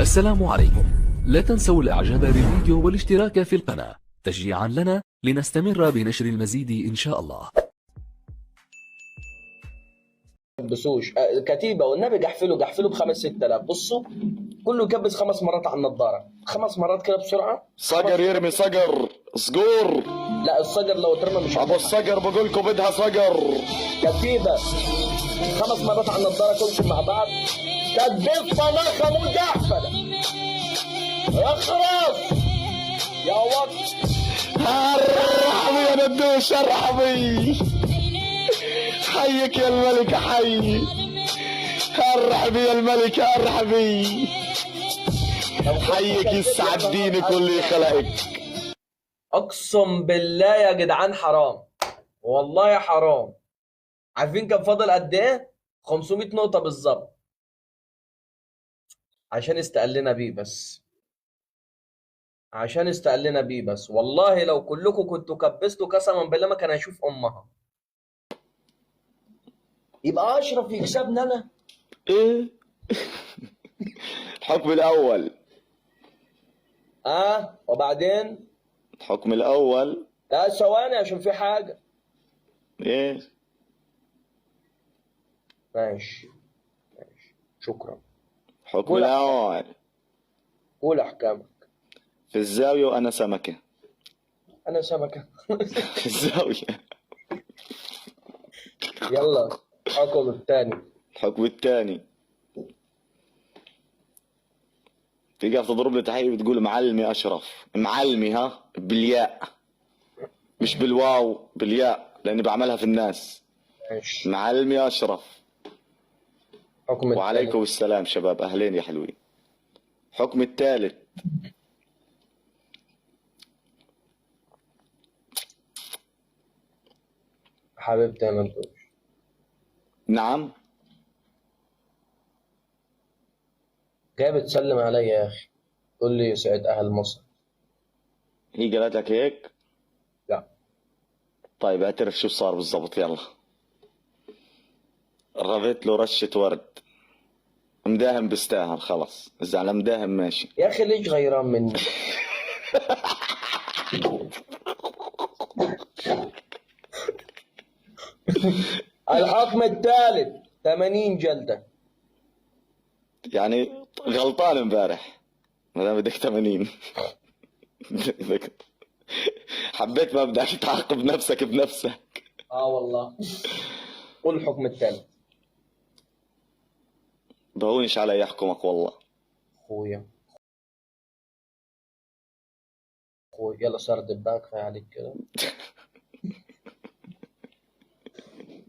السلام عليكم. لا تنسوا الاعجاب بالفيديو والاشتراك في القناة تشجيعا لنا لنستمر بنشر المزيد ان شاء الله. بسوش كتيبه والنبي قحفله بخمس 6000. بصوا كله يكبس 5 مرات على النضاره، 5 مرات كده بسرعه. صقر يرمي صقر صقور. لا الصقر لو اترمى مش ابو الصقر بقول لكم بدها صقر. كتيبه 5 مرات على النضاره كلكم مع بعض. كبس طلاقه مو قحفله. اخرس يا وقت. ارحبي يا ندوش ارحبي. حيك يا الملكة حي. ارحبي يا الملكة ارحبي. حيك يسعد دينك واللي خلقك. اقسم بالله يا جدعان حرام، والله حرام. عارفين كان فاضل قد ايه؟ 500 نقطة بالظبط عشان استقلنا بيه بس. والله لو كلكم كنتوا كبستوا قسما بالله ما كان هيشوف امها. يبقى اشرف يكسبني انا. ايه الحكم الاول. وبعدين الحكم الاول. لا ثواني عشان في حاجة. ايه ماشي شكرا. الحكم الاول. قول احكامك. في الزاوية وانا سمكة. انا سمكة. في الزاوية. يلا الحكم الثاني. الحكم الثاني. تقف تضرب لي تحية بتقول معلمي اشرف. معلمي ها بالياء مش بالواو، بالياء لاني بعملها في الناس. ماشي. معلمي اشرف. حكم الثالث. وعليكم السلام شباب اهلين يا حلوين. حكم الثالث. حبيبتي انا ندوش. نعم. جاي بتسلم عليا يا اخي، تقول لي يسعد اهل مصر. هي قالت لك هيك؟ لا. طيب اعترف شو صار بالضبط يلا. رميت له رشة ورد. مداهم بستاهل خلص، اذا على مداهم ماشي. يا اخي ليش غيران مني؟ الحكم الثالث 80 جلدة. يعني غلطان امبارح ما دام بدك 80. حبيت ما بدك تعاقب نفسك بنفسك. والله. قول الحكم الثالث. بهونش علي يحكمك والله. اخويا يلا صار دباك كفايه عليك كده.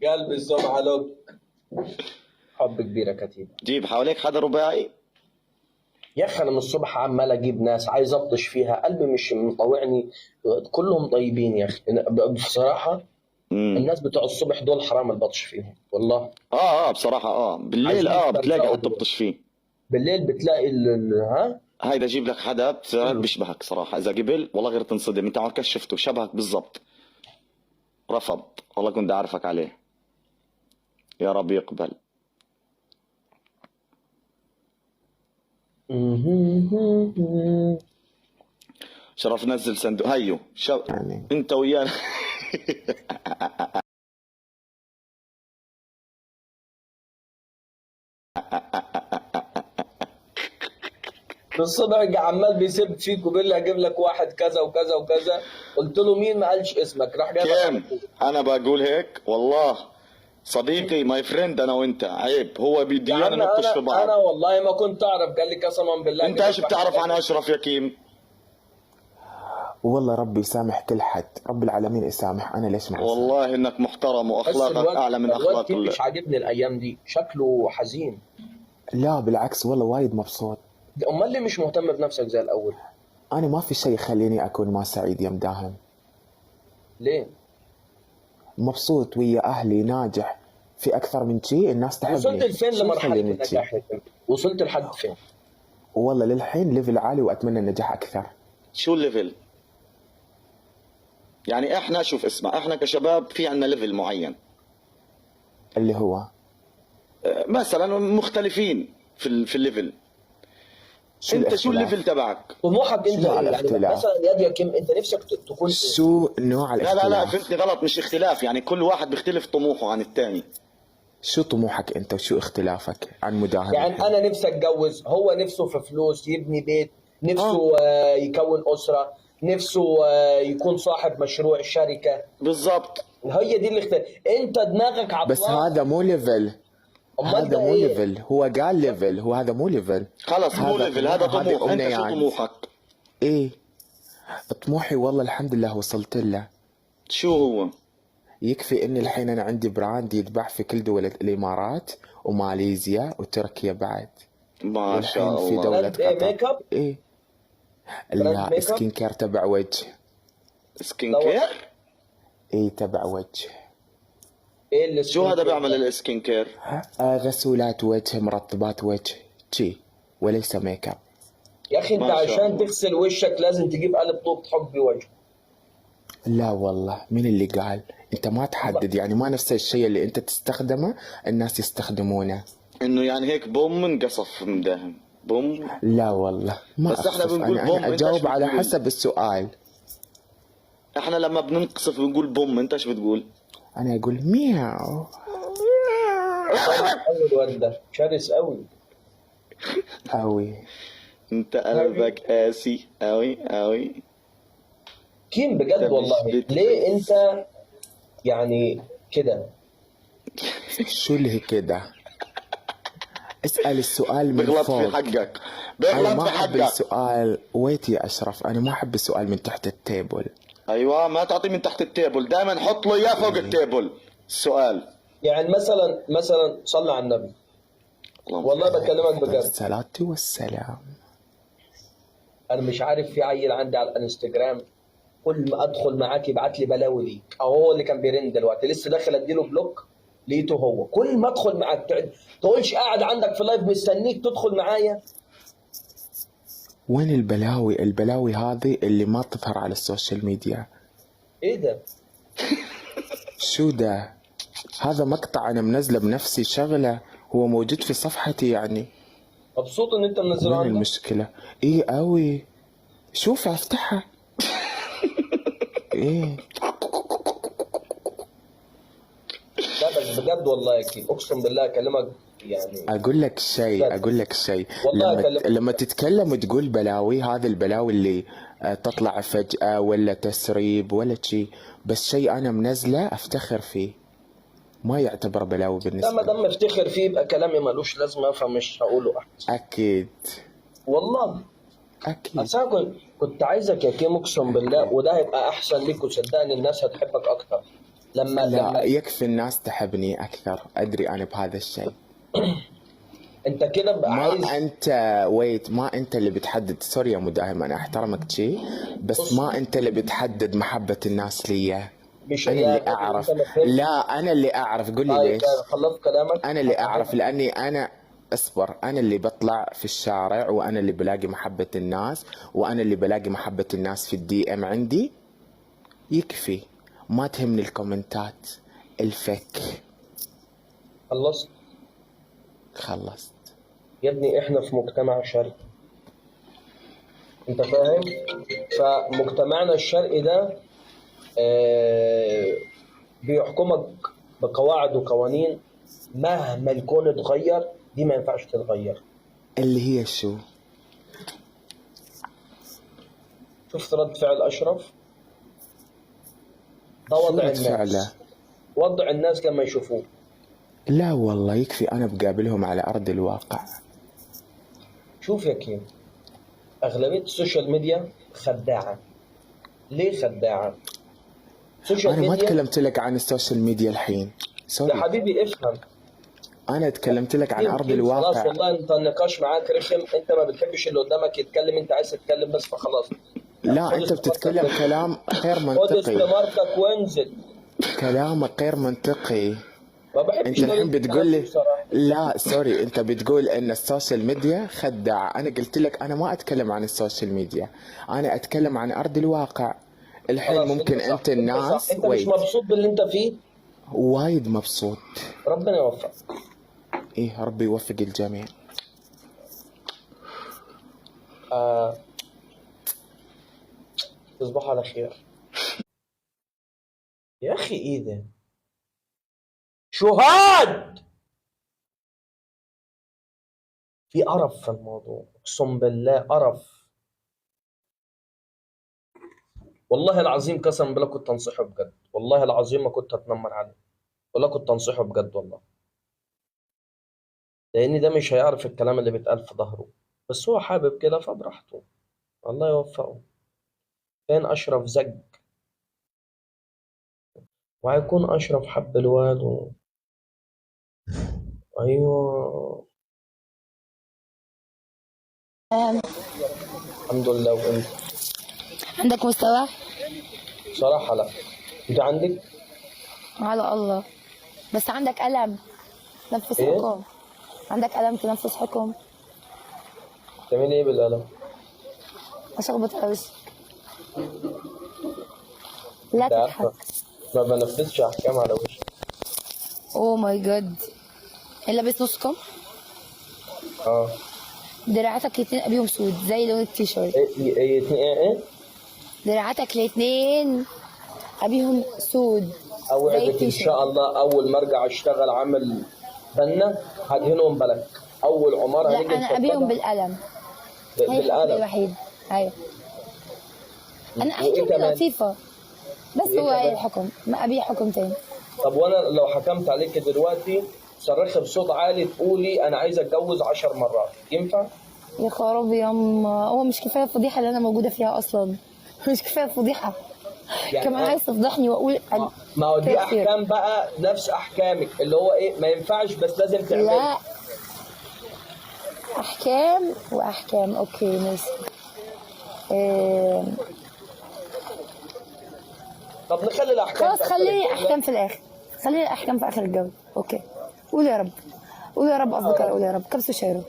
قلبي الزمعة لك. حب كبيرة كتيبة. جيب حواليك حدا رباعي. يا اخي انا من الصبح عمال اجيب ناس عايز ابطش فيها، قلبي مش مطوعني. كلهم طيبين يا اخي بصراحة. الناس بتوع الصبح دول حرام البطش فيهم والله. بصراحة بالليل بتلاقي حد تبطش فيه. بالليل بتلاقي هيدا جيب لك حدا بيشبهك صراحة. إذا قبل والله غير تنصدم. أنت عمرك شفته شبهك بالضبط. رفض والله كنت أعرفك عليه. يا رب يقبل. شرف نزل صندوق هيو يعني. أنت ويانا. الصبح عمال بيسب فيك وبيقول لي اجيب لك واحد كذا وكذا وكذا. قلت له مين؟ ما قالش اسمك. راح جايب. انا بقول هيك والله صديقي ماي فريند انا وانت عيب. هو بده ايانا نبطش في بعض. انا والله ما كنت اعرف. قال لي قسما بالله. انت ايش بتعرف عن اشرف يا كيم؟ والله ربي يسامح كل حد، رب العالمين يسامح. انا ليش ما والله انك محترم واخلاقك اعلى من اخلاق الله. مش عاجبني الايام دي، شكله حزين. لا بالعكس والله وايد مبسوط. امال ليه مش مهتم بنفسك زي الاول؟ انا ما في شيء يخليني اكون ما سعيد يا مداهم. ليه؟ مبسوط ويا اهلي، ناجح. في اكثر من شيء الناس تحبني. وصلت لفين لمرحله النجاح؟ وصلت لحد فين؟ والله للحين ليفل عالي واتمنى النجاح اكثر. شو الليفل؟ يعني احنا شوف اسمع، احنا كشباب في عنا ليفل معين اللي هو مثلا مختلفين في الليفل. انت شو الاختلاف؟ الليفل تبعك؟ طموحك انت شنو ايه؟ يعني الاختلاف؟ مثلا يا كيم انت نفسك تكون ايه؟ شو نوع لا لا لا الاختلاف؟ فهمتني غلط، مش اختلاف، يعني كل واحد بيختلف طموحه عن الثاني. شو طموحك انت وشو اختلافك عن مداهم يعني الحين؟ انا نفسي اتجوز، هو نفسه في فلوس يبني بيت، نفسه يكون اسره، نفسه يكون صاحب مشروع شركه. بالضبط. هي دي الاختلاف. انت دماغك بس عطلان. هذا مو ليفل، امال هذا ده مو ايه؟ ليفل، هو قال ليفل، هو هذا مو ليفل. خلص مو هذا ليفل، هذا هذه طموح. انت شو امنيات. طموحك؟ ايه طموحي والله الحمد لله وصلت له. شو هو؟ يكفي اني الحين انا عندي براند يتباع في كل دول الامارات وماليزيا وتركيا بعد، ما والحين شاء في الله. دولة براند ايه؟ قطر. ميك اب؟ ايه براند لا ميك اب؟ سكين كير تبع وجه. سكين لا كير؟ والله. ايه تبع وجه. ايه اللي شو هذا بيعمل السكين كير؟ غسولات وجه، مرطبات وجه، شي وليس ميك اب. يا اخي انت ما شاء عشان الله. تغسل وشك لازم تجيب قلب طوب تحط بوجهه. لا والله مين اللي قال؟ انت ما تحدد، يعني ما نفس الشيء اللي انت تستخدمه الناس يستخدمونه. انه يعني هيك بوم انقصف مداهم بوم. لا والله ما بس احنا أخصف. بنقول بوم، انا انت ايش اجاوب على بتقول؟ حسب السؤال. احنا لما بننقصف بنقول بوم، انت ايش بتقول؟ انا اقول مياو. اول وده شرس قوي. اوي. انت قلبك قاسي قوي قوي. كيم بجد ده مش والله ليه انت يعني كده؟ شو اللي كده؟ اسأل السؤال من بغلط فوق. في حقك، انا بغلط ما في احب حقك. السؤال. ويت يا اشرف، انا ما احب السؤال من تحت التيبل. ايوه ما تعطي من تحت التيبل، دائما حط له اياه فوق التيبل السؤال. يعني مثلا صلى على النبي، اللهم والله صل. بكلمك بجد. الصلاة والسلام. انا مش عارف، في عيل عندي على الانستجرام كل ما ادخل معاك يبعت لي بلاوي ليك، او هو اللي كان بيرن دلوقتي لسه داخل اديله بلوك لقيته هو. كل ما ادخل معاك تقولش قاعد عندك في لايف مستنيك تدخل معايا. وين البلاوي؟ البلاوي هذه اللي ما تظهر على السوشيال ميديا. ايه ده؟ شو ده؟ هذا مقطع انا منزله بنفسي، شغله هو موجود في صفحتي يعني. مبسوط ان انت منزله وين عندك؟ المشكلة؟ ايه اوي. شوف افتحها. ايه لا بس بجد والله يا كيم اقسم بالله اكلمك يعني. اقول لك شيء والله أكلمك. لما تتكلم وتقول بلاوي، هذا البلاوي اللي تطلع فجأة ولا تسريب ولا شيء، بس شيء انا منزله افتخر فيه ما يعتبر بلاوي لا بالنسبة ما لي. دام مفتخر فيه يبقى كلامي ملوش لازمه فمش هقوله احسن. اكيد والله اكيد. اصل أنا كنت عايزك يا كيم اقسم بالله، وده هيبقى احسن ليك وصدقني الناس هتحبك اكتر لما لا يكفي الناس تحبني اكثر، ادري انا بهذا الشيء. انت كده بقى عايز. ما انت ما انت اللي بتحدد. سوري يا مداهم انا احترمك شي، بس ما انت اللي بتحدد محبة الناس لي. مش انا يا اللي كيم اعرف. انت ما فهمتش. لا انا اللي اعرف. قول لي طيب ليش. خلصت كلامك. انا اللي اعرف لاني انا اصبر. انا اللي بطلع في الشارع وانا اللي بلاقي محبة الناس، وانا اللي بلاقي محبة الناس في الدي ام عندي. يكفي ما تهمني الكومنتات الفك. خلصت خلصت. يا ابني، احنا في مجتمع شرقي انت فاهم؟ فمجتمعنا الشرقي ده بيحكمك بقواعد وقوانين مهما الكون اتغير دي ما ينفعش تتغير. اللي هي شو؟ شفت رد فعل اشرف؟ ده شو وضع رد فعله؟ الناس، وضع الناس لما يشوفوه. لا والله يكفي انا بقابلهم على ارض الواقع. شوف يا كيم، اغلبيه السوشيال ميديا خداعه. ليه خداعه؟ السوشيال انا ما ميديا تكلمت لك عن السوشيال ميديا الحين، يا سوري. حبيبي افهم. انا تكلمت لك عن كيم ارض خلاص الواقع. والله انت النقاش معاك رخم، انت ما بتحبش اللي قدامك يتكلم، انت عايز تتكلم بس فخلاص. لا خد انت بتتكلم استمارتك كلام غير خد منطقي. استمارتك وانزل. كلامك غير منطقي. ما بحبش انت الحين طريقة بتقول لي بصراحة. لا سوري، انت بتقول ان السوشيال ميديا خداعة. انا قلت لك انا ما اتكلم عن السوشيال ميديا، انا اتكلم عن ارض الواقع. الحين خلاص ممكن صح، انت صح. الناس انت مش مبسوط باللي انت فيه، وايد مبسوط. ربنا يوفقك. ايه ربي يوفق الجميع. تصبحوا على خير. يا اخي ايه ده؟ شهاد، في قرف في الموضوع، اقسم بالله قرف. والله العظيم قسما بالله كنت انصحه بجد، والله العظيم ما كنت اتنمر عليه، والله كنت انصحه بجد والله، لان ده مش هيعرف الكلام اللي بيتقال في ظهره، بس هو حابب كده فبراحته، الله يوفقه. فين اشرف زج؟ وهيكون اشرف حب الواد ايوه الحمد لله. وانت عندك مستوى؟ صراحه لا. انت عندك على الله، بس عندك ألم تنفس ايه؟ حكم، عندك ألم تنفس حكم. تعمل ايه بالقلم؟ أشخبط على وشك. لا انت عارفه تضحك. ما بنفذش احكام على وشي. اوه ماي جاد. لابس نص كم؟ اه دراعاتك الاتنين ابيهم سود زي لون التيشيرت. ايه دراعاتك الاتنين ابيهم سود زي اوعدك ان التيشيرت. شاء الله اول ما ارجع اشتغل عامل بنا هدهنهم بلك، اول عماره لا هنيجي انا ابيهم بالقلم. هي الحكم بالقلم. الوحيد. ايوه انا وايه حكمتي كمان؟ لطيفه، بس وإيه هو هي كمان؟ الحكم ما ابي حكم تاني. طب وانا لو حكمت عليك دلوقتي صرخي بصوت عالي تقولي انا عايزه اتجوز 10 مرات، ينفع؟ يا خرابي ياما، هو مش كفايه الفضيحه اللي انا موجوده فيها اصلا؟ مش كفايه الفضيحه كمان عايز تفضحني واقول ما هو دي كتير. احكام بقى نفس احكامك اللي هو ايه، ما ينفعش بس لازم تعمل. لا احكام واحكام. اوكي ماشي. طب نخلي الاحكام خلاص في آخر خليني الجملة. احكام في الاخر، خليني الاحكام في اخر الجوله. اوكي قول يا رب، قول يا رب اصدقائي، قول يا رب. كبسوا شيرو.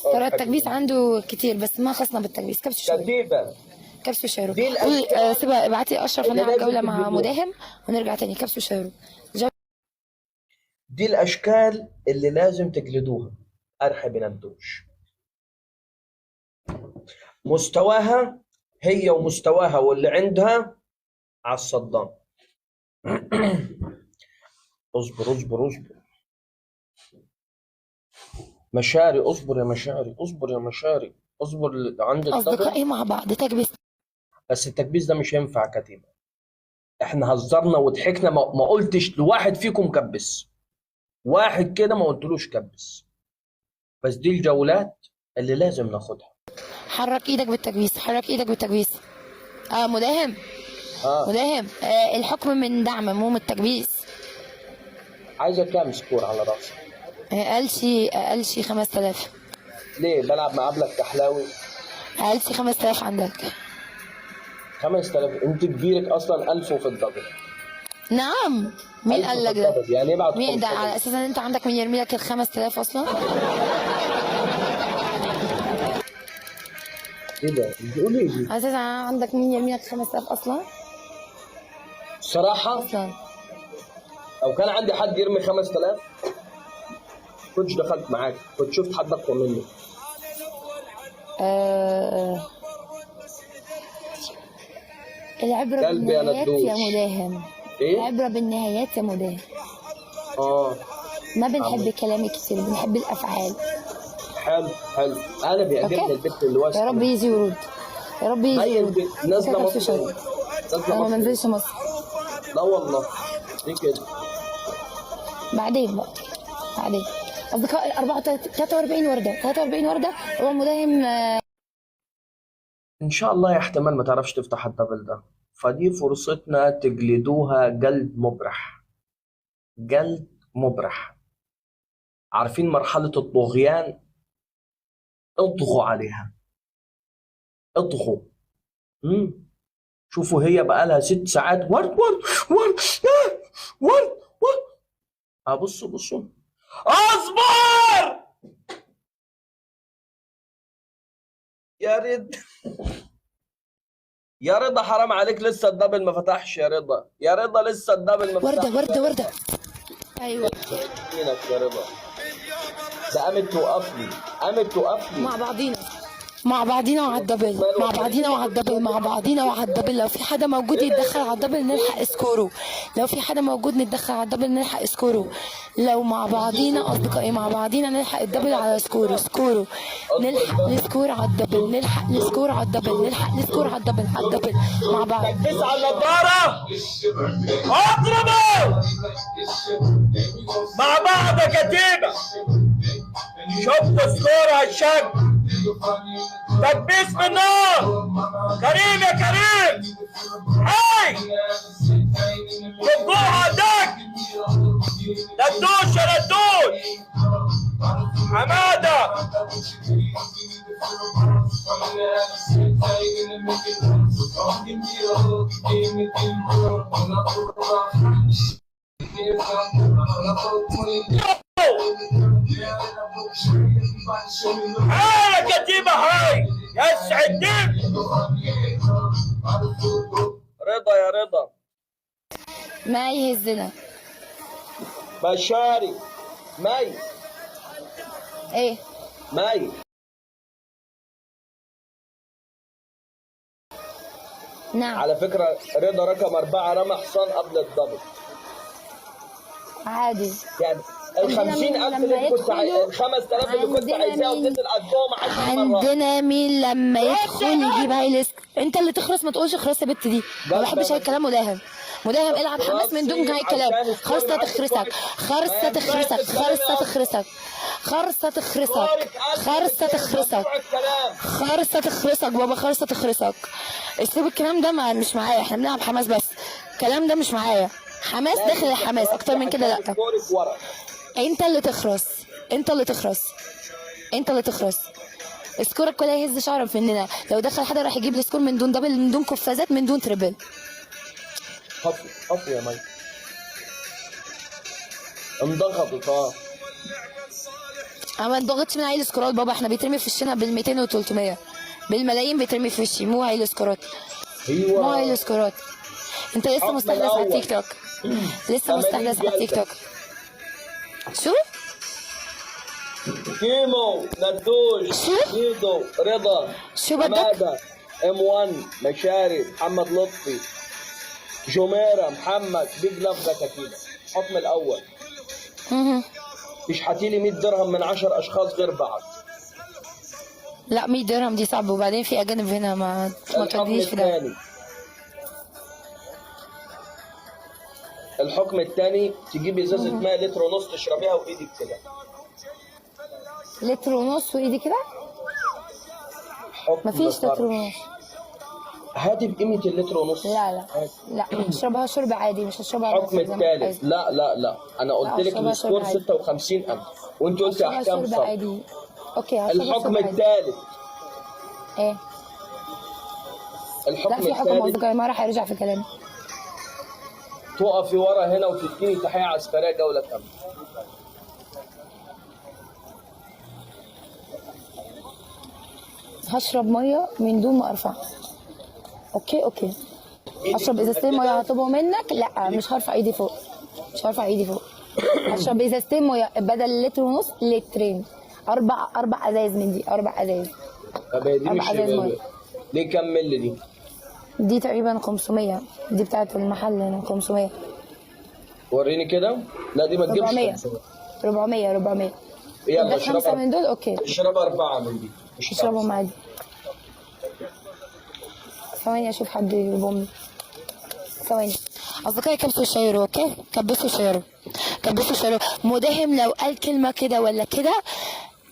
ترى التكبيس عنده كتير بس ما خصنا بالتكبيس. كبسوا شيرو، كتيبه كبسوا شيرو. دي قول الأشكال سيبها ابعتي اشرف اللي انا على لازم الجوله مع تجيبوها. مداهم ونرجع تاني. كبسوا شيرو. دي الاشكال اللي لازم تجلدوها، ارحب الدوش. مستواها هي ومستواها واللي عندها على الصدام. اصبر اصبر اصبر مشاري، اصبر يا مشاري، اصبر يا مشاري، اصبر عند الدبل. اصدقائي مع بعض تكبيس. بس التكبيس ده مش هينفع كتيبة، احنا هزرنا وضحكنا، ما قلتش لواحد فيكم كبس، واحد كده ما قلتلوش كبس، بس دي الجولات اللي لازم ناخدها. حرك ايدك بالتكبيس، حرك ايدك بالتكبيس. مداهم، اه مداهم. الحكم من دعم مو من التكبيس. عايزه كام سكور على راسي؟ اقل شي 5000. ليه بلعب مع ابلك كحلاوي؟ اقل شي 5000 عندك. 5000 انت كبيرك اصلا 1000 وفي الدبل. نعم. مين 1000 قال في لك ده؟ الدبل، يعني ابعت مين ده 500. على اساس ان انت عندك مين يرمي لك ال 5000 اصلا؟ ايه ده؟ بتقولي ايه دي؟ على اساس عندك مين يرمي لك 5000 اصلا؟ الصراحه اصلا لو كان عندي حد يرمي 5000 كنتش دخلت معاك، كنت شفت حد اقوى مني. العبرة قلبي يا بالنهايات ندوش. يا مداهم. ايه؟ العبرة بالنهايات يا مداهم. اه ما بنحب الكلام كتير، بنحب الافعال. حلو حلو، انا بيعجبني أوكي. البنت اللي واسعه. يا رب يجي ورود، يا رب يجي هي ورود. نازله كده مصر، في شيء. نازله انا ما مصر. بنزلش مصر. لا والله ليه كده؟ بعدين بقى، بعدين. اصدقائي 43 ورده، 43 ورده. هو المداهم ان شاء الله يا احتمال ما تعرفش تفتح الدبل ده، فدي فرصتنا تجلدوها جلد مبرح، جلد مبرح. عارفين مرحله الطغيان؟ اطغوا عليها، اطغوا. شوفوا هي بقالها 6 ساعات ورد ورد ورد ورد ورد. بصوا بصوا، اصبر يا رضا، يا رضا حرام عليك، لسه الدبل ما فتحش يا رضا، يا رضا لسه الدبل ما فتحش. ورده. ايوه يا رضا ده قامت توقفني، قامت توقفني. مع بعضينا. مع بعضينا وعلى الدبل، مع بعضينا وعلى الدبل، مع بعضينا وعلى الدبل. لو في حدا موجود يتدخل على الدبل نلحق سكوره، لو في حدا موجود نتدخل على الدبل نلحق سكوره. لو مع بعضينا اصدقائي مع بعضينا نلحق الدبل على سكوره، نلحق السكور على الدبل، نلحق السكور على الدبل، نلحق السكور على الدبل، على الدبل مع بعض. تكبيس على النضاره، اضربوا مع بعض يا كتيبه. شفتوا سكور هالشك، تكبيس بالنار. كريم يا كريم، هاي ضبوها دك، ندوش يا ندوش. حماده هاي يا كتيبة، هاي يسعد الدين. رضا يا رضا ما يهزنا. بشاري مي ايه مي. نعم على فكرة رضا رقم 4 رمى حصان قبل الضبط. عادي. يعني ال 50,000 اللي كنت ال 5,000 اللي كنت عايزاها وتنزل قدهم 10 مرات. عندنا مين لما يدخل يجيب هاي ليست؟ انت اللي تخرس، ما تقولش خرس يا بت دي، ما بحبش هاي الكلام. مداهم العب حماس من دون هاي الكلام. خرصة تخرسك، خرصة تخرسك، خرصة تخرسك، خرصة تخرسك، خرصة تخرسك، خرصة تخرسك بابا، خرصة تخرسك. اسلوب الكلام ده مش معايا، احنا بنلعب حماس بس، الكلام ده مش معايا. حماس داخل الحماس، اكتر من كده لا. انت اللي تخرس، انت اللي تخرس، انت اللي تخرس. سكورك ولا يهز شعرا في اننا لو دخل حدا راح يجيب السكور من دون دبل، من دون قفازات، من دون تريبل. حفظ يا مي، انضغطت. انا ما انضغطش من هاي السكورات بابا، احنا بيترمي في وشنا بال200 و300 بالملايين، بيترمي في وشي، مو هاي السكورات. ايوه مو هاي السكورات. انت لسه مستحدث على التيك توك، لسه مستحدث على التيك توك. شو؟ كيمو، ندوش، ميدو، رضا، شو بدك؟ حماده، M1، مشاري، محمد لطفي، جميرة، محمد، بيج لاف. ده كتيبة الحكم الأول. تشحتي لي 100 درهم من 10 أشخاص غير بعض. لا 100 درهم دي صعبة، وبعدين في أجانب هنا ما تودينيش في ده. الحكم الثاني تجيبي ازازة ماء لتر ونص تشربيها وإيدك كده. لتر ونص وإيدي كده؟ مفيش لتر ونص. هاتي بقيمة اللتر ونص. لا اشربها شرب عادي، مش هشربها. الحكم الثالث لا أنا قلت لك السكور 56,000 وأنت قلتي أحكام شرب عادي. أوكي الحكم الثالث. إيه؟ الحكم لا في حكم أصدقائي ما راح يرجع في كلامي. تقفي ورا هنا وتديني تحية عسكرية جولة كاملة. هشرب مية من دون ما أرفع. أوكي هشرب إزازتين مية هطلبهم منك. لا مش هرفع إيدي فوق، مش هرفع إيدي فوق. هشرب إزازتين مية بدل لتر ونص لترين. أربع أزايز من دي، 4 أزايز. طب هي دي مش ليه كام مللي دي؟ دي تقريبا 500، دي بتاعت المحل هنا 500. وريني كده. لا دي ما تجيبش 400. يلا اشرب 5 من دول. اوكي اشرب 4 من دي. اشربهم عادي. ثواني اشوف حد يبومني. ثواني اصدقائي، كبسوا الشيرو. اوكي كبسوا الشيرو. مداهم لو قال كلمه كده ولا كده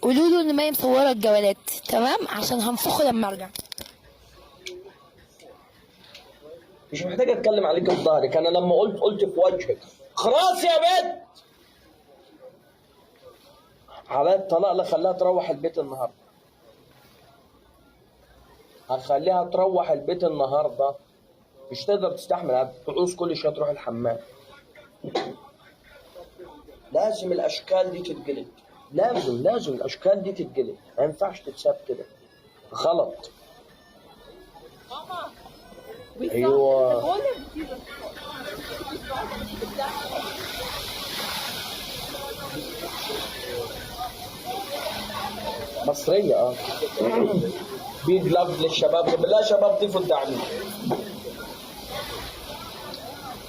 قولوا له ان ما مصوره الجوالات، تمام؟ عشان هنفخه لما ارجع. مش محتاج اتكلم عليك في ظهرك، انا لما قلت في وجهك. خلاص يا بنت على الطلاق. لا خليها تروح البيت النهارده، هخليها تروح البيت النهارده. مش تقدر تستحمل، تعوز كل شويه تروح الحمام. لازم الاشكال دي تتجلد، لازم الاشكال دي تتجلد، ما ينفعش تتساب كده، غلط. ايوه مصرية بيج لاف للشباب، بالله شباب ضيفوا الدعم.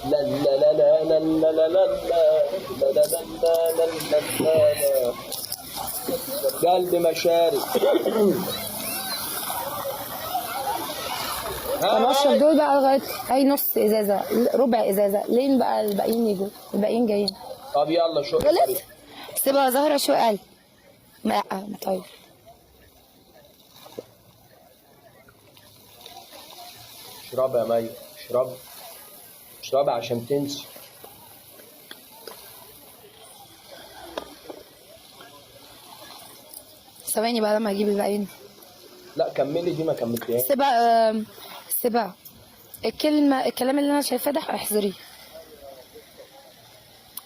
لا لا لا لا لا لا لا لا لا لا لا لا قلبي مشاري. طب اشرب دول بقى لغايه اي نص ازازه، ربع ازازه، لين بقى الباقيين يجوا، الباقيين جايين. طب يلا شو غلط. سيبها زهره شو قال؟ لا طيب. اشرب يا مي، اشرب اشرب عشان تنسي. ثواني بقى لما اجيب الباقيين. لا كملي دي ما كملتيهاش. سيبها الكلام اللي انا شايفاه ده احذريه.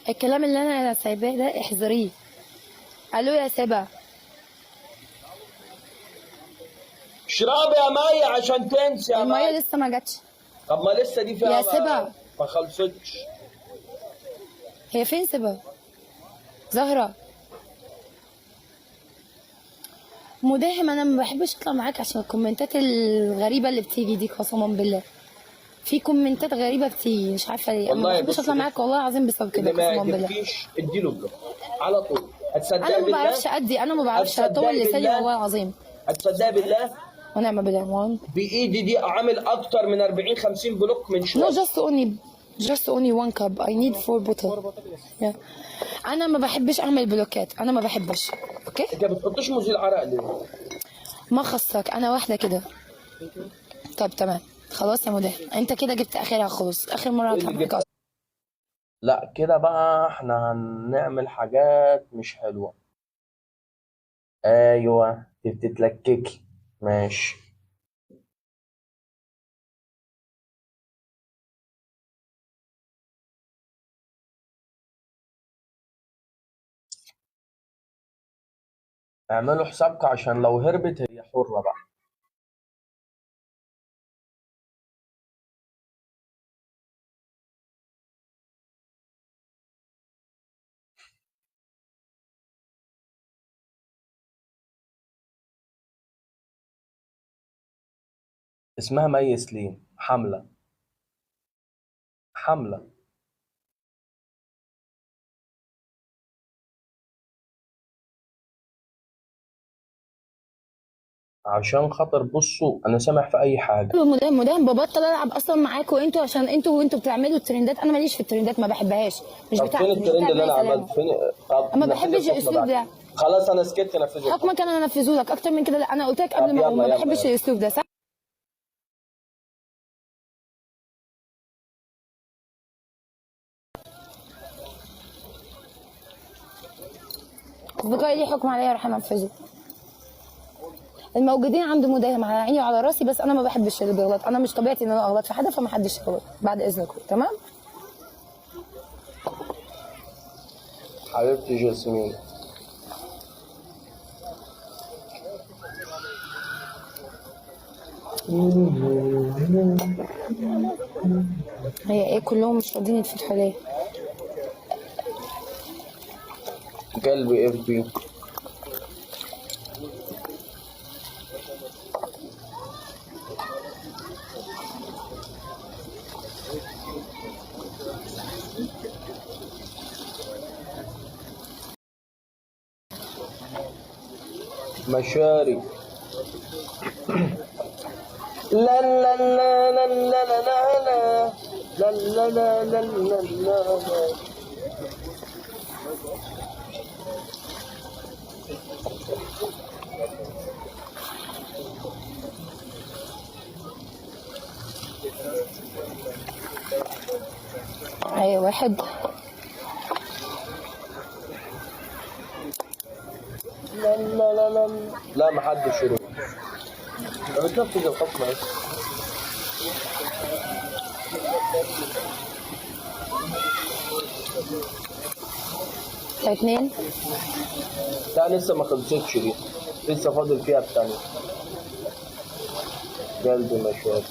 الكلام اللي انا سايباه ده احذريه. الو يا سبا. اشربي يا مي عشان تنسي يا الميه مي. لسه ما جاتش. طب ما لسه دي فيها يا سبا. ما خلصتش. هي فين سبا؟ زهرة. مداهم انا ما بحبش اطلع معاك عشان الكومنتات الغريبه اللي بتيجي دي، قسما بالله في كومنتات غريبه بتيجي مش عارفه ليه. انا ما بحبش اطلع معاك والله العظيم بسبب كده، اللي ما قسما بالله. يعجبكيش اديله بلوك على طول. هتصدقي انا ما بالله؟ بعرفش ادي، انا ما بعرفش هتصدقي اطول لساني بالله؟ والله العظيم. هتصدقي بالله؟ ونعم بالله. وان بايدي دي عامل اكتر من 40 50 بلوك من no شويه. just only one cup I need 4 bottle. yeah. انا ما بحبش اعمل بلوكات، انا ما بحبش. اوكي انت ما بتحطش مزيل عرق ليه؟ ما خصك، انا واحده كده. طب تمام خلاص يا مداهم، انت كده جبت اخرها خالص، اخر مره هطلع معاك. لا كده بقى احنا هنعمل حاجات مش حلوه. ايوه بتتلككي ماشي. اعملوا حسابكم عشان لو هربت هي حرة بقى. اسمها مي سليم، حملة حملة. عشان خاطر بصوا انا سامع في اي حاجة. مدام ببطل العب اصلا معاكم انتوا، عشان انتوا بتعملوا الترندات، انا ماليش في الترندات، ما بحبهاش. مش طب بتاع فين مش الترند بتاع اللي انا سلامة. عملته فين؟ طب ما نفذي بحبش الحكم الاسلوب بقى. ده. خلاص انا سكت، نفذي الحكم. حكمك انا انفذه لك اكتر من كده، لا انا قلت لك قبل طب ما يلا ما يلا بحبش يلا. الاسلوب ده، صح؟ اصدقائي ليه حكم عليا راح انفذه. الموجودين عند مداهم على عيني وعلى راسي، بس انا ما بحبش اللي بيغلط، انا مش طبيعتي ان انا اغلط في حدا، فما حدش يغلط بعد اذنكم. تمام حبيبتي جاسمين. هي ايه كلهم مش راضيين يتفتحوا ليه؟ قلبي اف بي. مشاري. لا لا لا لا لا لا لا لا لا لا لا لا. اي واحد. لا لا لا لا لا ما حدش يروح. بتنفذ الحكم اهي. اتنين. لا لسه ما خلصتش دي، لسه فاضل فيها الثانية. قلبي مشوار.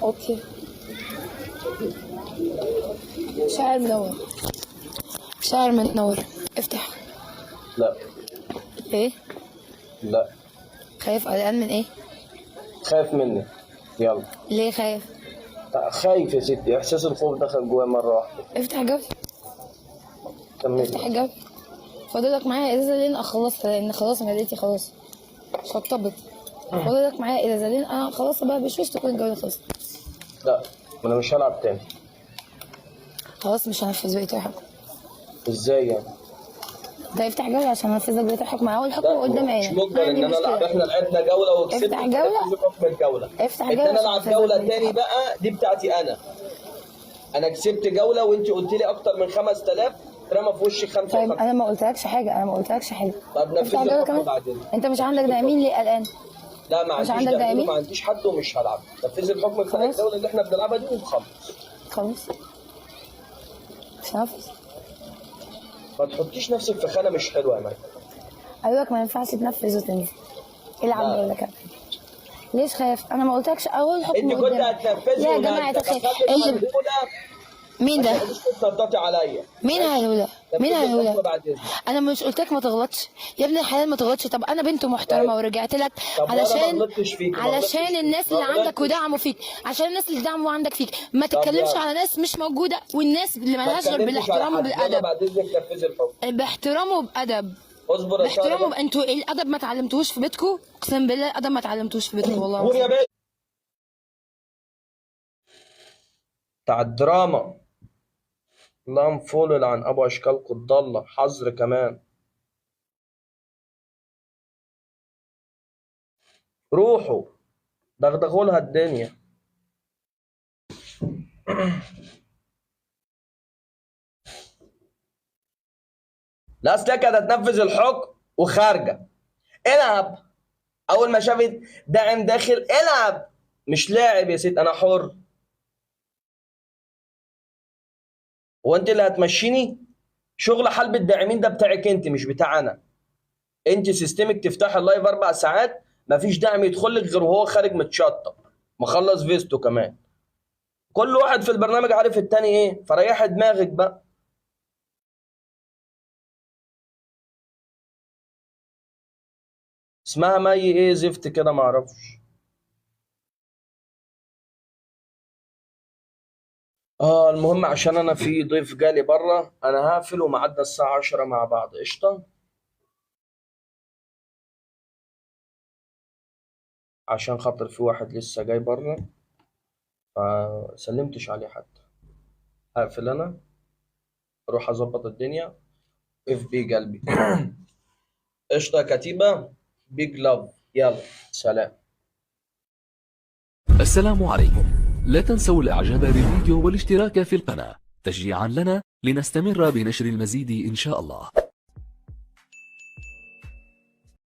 اوكي. شاعر منور، شاعر منور، افتح. لا ايه؟ لا. خايف قلقان من ايه؟ خايف مني. يلا. ليه خايف؟ خايف يا ستي، احساس الخوف دخل جوايا مره واحده. افتح الجو، كملي. افتح الجو. فاضلك معايا ازازه لين اخلصها، لان خلاص معدتي خلاص شطبت. فاضلك معايا ازازه لين انا خلاص بقى بشوش تكون الجوله خلصت. لا انا مش هلعب تاني. خلاص مش هنفذ بقية الحكم. ازاي يعني؟ ده افتح جولة عشان انفذ لك بقية الحكم. اول حكم لا، قدام عينك. مش مجبر ان انا العب. احنا لعبنا جوله وكسبت. افتح جولة. حكم الجوله. افتح ان جولة انا عشان العب أنفذ جوله لك تاني بقية بقى دي بتاعتي انا. انا كسبت جوله وانت قلت لي اكتر من 5000 رمى في وشي 5. طيب انا ما قلتلكش حاجة، انا ما قلتلكش حاجة. طب افتح نفذ جولة الحكم كمان. بعدين. انت مش عندك داعمين ليه قلقان؟ لا ما مش عنديش عندك داعمين داعمين؟ وما عنديش حد ومش هلعب. نفذ الحكم بتاع خلاص. الجوله اللي احنا بنلعبها دي ونخلص. خلاص مش هنفذ. ما تحطيش نفسك في خانه مش حلوه يا مريم. قالوا لك ما ينفعش تنفذ وتنزل. العب لا. جولة كمان. ليش خايف؟ انا ما قلتلكش اول حكم انت كنت قدامك. هتنفذي يا جماعة الخير. اللي مين ده؟ مش تنططي عليا. مين هيقولها؟ مين نفذي هيقولها؟ الحكم بعد إذنك. انا مش قلت لك ما تغلطش يا ابن الحلال؟ ما تغلطش. طب انا بنت محترمه طيب. ورجعت لك طب وأنا ما علشان غلطتش فيك، ما علشان غلطتش الناس فيك، اللي ما عندك غلطتش. ودعموا فيك، عشان الناس اللي دعموا عندك فيك. ما تتكلمش يلا. على ناس مش موجوده، والناس اللي ما مالهاش غير اتكلمتش على بالاحترام حد. يلا وبالادب. بعد اذنك نفذي الحكم. باحترام وبادب. اصبر يا باحترام ساره. انتوا الادب ما اتعلمتوش في بيتكم. اقسم بالله الادب ما اتعلمتوش في بيتكم والله قول يا العظيم. بيه. بتاع الدراما. اللهم فولل عن ابو اشكالكم الضاله. حظر كمان. روحوا دغدغوا لها الدنيا. لا اصل كانت هتنفذ الحكم وخارجه. العب. اول ما شافت داعم داخل العب. مش لاعب يا ست، انا حر. هو انت اللي هتمشيني؟ شغل حلب الداعمين ده بتاعك انت مش بتاع انا. انت سيستمك تفتح اللايف 4 ساعات مفيش دعم يدخل لك غير وهو خارج متشطب مخلص فيستو كمان. كل واحد في البرنامج عارف التاني ايه، فريح دماغك بقى. اسمها مي ايه زفت كده معرفش. المهم عشان انا في ضيف جالي بره انا هقفل ومعدنا الساعة 10 مع بعض. قشطة. عشان خاطر في واحد لسه جاي بره فسلمتش عليه حتى. هقفل انا اروح اظبط الدنيا. اف بي قلبي. قشطة يا كتيبة. بيج لاف. يلا سلام. السلام عليكم. لا تنسوا الاعجاب بالفيديو والاشتراك في القناة تشجيعا لنا لنستمر بنشر المزيد إن شاء الله.